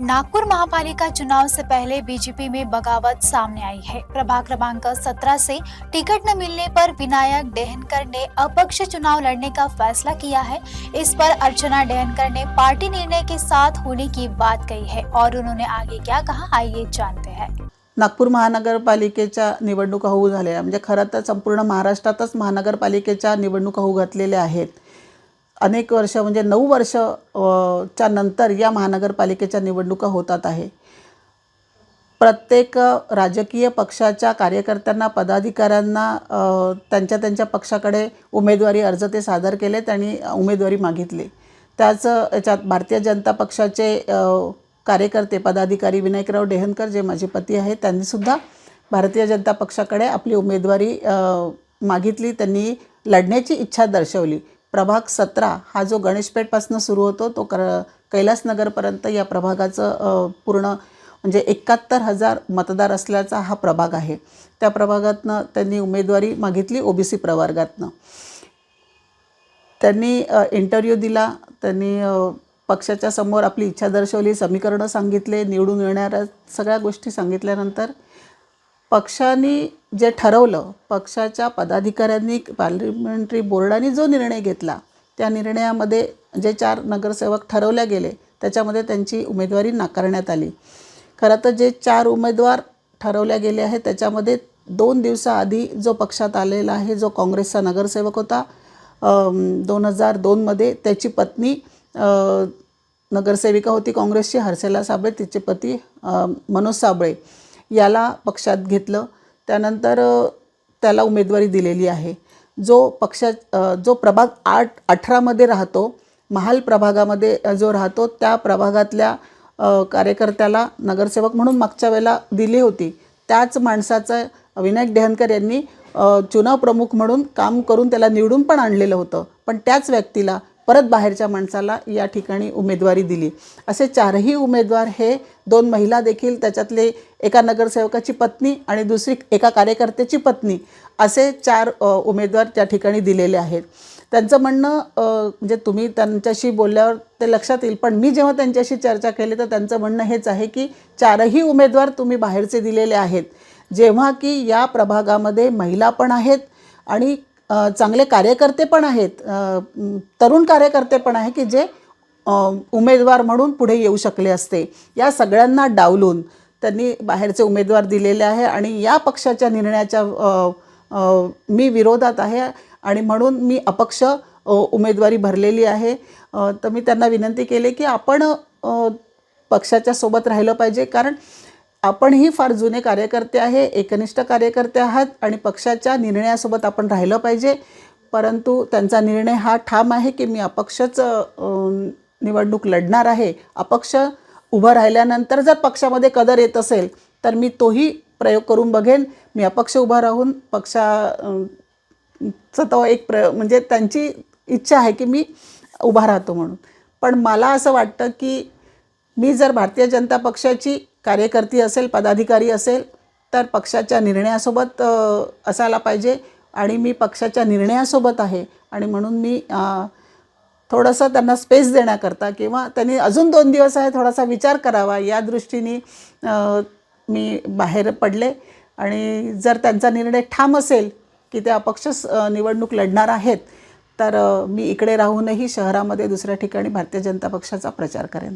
नागपुर महापालिका चुनाव से पहले बीजेपी में बगावत सामने आई है। प्रभाग क्रमांक 17 से टिकट न मिलने पर विनायक डेहनकर ने अपक्ष चुनाव लड़ने का फैसला किया है। इस पर अर्चना डेहनकर ने पार्टी निर्णय के साथ होने की बात कही है और उन्होंने आगे क्या कहा, आइए जानते हैं। नागपूर महानगरपालिकेच्या निवडणुका होऊ झाल्या, म्हणजे खरं तर संपूर्ण महाराष्ट्रातच महानगरपालिकेच्या निवडणुका होऊ घातलेल्या आहेत। अनेक वर्ष म्हणजे 9 वर्ष च्या नंतर या महानगरपालिकेच्या निवडणुका होतात आहे। प्रत्येक राजकीय पक्षाच्या कार्यकर्त्यांना, पदाधिकाऱ्यांना त्यांच्या पक्षाकडे उमेदवारी अर्ज ते सादर केलेत आणि उमेदवारी मागितली। त्याच याच्यात भारतीय जनता पक्षाचे कार्यकर्ते, पदाधिकारी विनायकराव डेहनकर जे माझे पती आहेत, त्यांनी सुद्धा भारतीय जनता पक्षाकडे आपली उमेदवारी मागितली। त्यांनी लढण्याची इच्छा दर्शवली। प्रभाग 17 हा जो गणेशपेठपासून सुरू होतो तो कैलासनगरपर्यंत या प्रभागाचं पूर्ण म्हणजे 71,000 मतदार असल्याचा हा प्रभाग आहे। त्या प्रभागातनं त्यांनी उमेदवारी मागितली ओबीसी प्रवर्गातनं। त्यांनी इंटरव्ह्यू दिला, त्यांनी पक्षाच्या समोर आपली इच्छा दर्शवली, समीकरणं सांगितले, निवडून येणाऱ्या सगळ्या गोष्टी सांगितल्यानंतर पक्षाने जे ठरवलं, पक्षाच्या पदाधिकाऱ्यांनी, पार्लमेंटरी बोर्डाने जो निर्णय घेतला, त्या निर्णयामध्ये जे 4 नगरसेवक ठरवले गेले त्याच्यामध्ये त्यांची उमेदवारी नाकारण्यात आली। खरं तर जे 4 उमेदवार ठरवले गेले आहेत त्याच्यामध्ये 2 दिवसाआधी जो पक्षात आलेला आहे, जो काँग्रेसचा नगरसेवक होता 2002 मध्ये, त्याची पत्नी नगरसेविका होती काँग्रेसची हर्षला साबळे, तिचे पती मनोज साबळे याला पक्षात घेतलं। त्यानंतर त्याला उमेदवारी दिलेली आहे। जो प्रभाग 18 मध्ये राहतो, महाल प्रभागामध्ये जो राहतो, त्या प्रभागातल्या कार्यकर्त्याला नगरसेवक म्हणून मागच्या वेळेला दिली होती। त्याच माणसाचं विनायक डेहनकर यांनी चुनाव प्रमुख म्हणून काम करून त्याला निवडून पण आणलेलं होतं, पण त्याच व्यक्तीला परत बाहेरच्या माणसाला या ठिकाणी उमेदवारी दिली। असे 4ही उमेदवार हे 2 महिला देखील, त्याच्यातले एका नगरसेवकाची पत्नी आणि दुसरी एका कार्यकर्त्याची पत्नी, असे 4 उमेदवार त्या ठिकाणी दिलेले आहेत। त्यांचं म्हणणं म्हणजे तुम्ही त्यांच्याशी बोलल्यावर ते लक्षात येईल, पण मी जेव्हा त्यांच्याशी चर्चा केली तर त्यांचं म्हणणं हेच आहे की 4ही उमेदवार तुम्ही बाहेरचे दिलेले आहेत, जेव्हा की या प्रभागामध्ये महिला पण आहेत आणि चांगले कार्यकर्ते पण आहेत, तरुण कार्यकर्ते पण आहे की जे उमेदवार म्हणून पुढे येऊ शकले असते। या सगळ्यांना डावलून त्यांनी बाहेरचे उमेदवार दिलेले आहे आणि या पक्षाच्या निर्णयाच्या मी विरोधात आहे आणि म्हणून मी अपक्ष उमेदवारी भरलेली आहे। तर मी त्यांना विनंती केली की आपण पक्षाच्या सोबत राहिलं पाहिजे, कारण आपणही फार जुने कार्यकर्ते आहे, एकनिष्ठ कार्यकर्ते आहात आणि पक्षाच्या निर्णयासोबत आपण राहिलं पाहिजे। परंतु त्यांचा निर्णय हा ठाम आहे की मी अपक्षच निवडणूक लढणार आहे। अपक्ष उभं राहिल्यानंतर जर पक्षामध्ये कदर येत असेल तर मी तोही प्रयोग करून बघेन। मी अपक्ष उभा राहून पक्षाचा तो एक म्हणजे त्यांची इच्छा आहे की मी उभा राहतो म्हणून। पण मला असं वाटतं की मी जर भारतीय जनता पक्षाची कार्यकर्ती असेल, पदाधिकारी असेल, तर पक्षाच्या निर्णयासोबत असायला पाहिजे आणि मी पक्षाच्या निर्णयासोबत आहे आणि म्हणून मी थोडंसं त्यांना स्पेस देण्याकरता किंवा त्यांनी अजून 2 दिवस आहे थोडासा विचार करावा या दृष्टीने मी बाहेर पडले। आणि जर त्यांचा निर्णय ठाम असेल की ते अपक्ष निवडणूक लढणार आहेत तर मी इकडे राहूनही शहरामध्ये दुसऱ्या ठिकाणी भारतीय जनता पक्षाचा प्रचार करेन।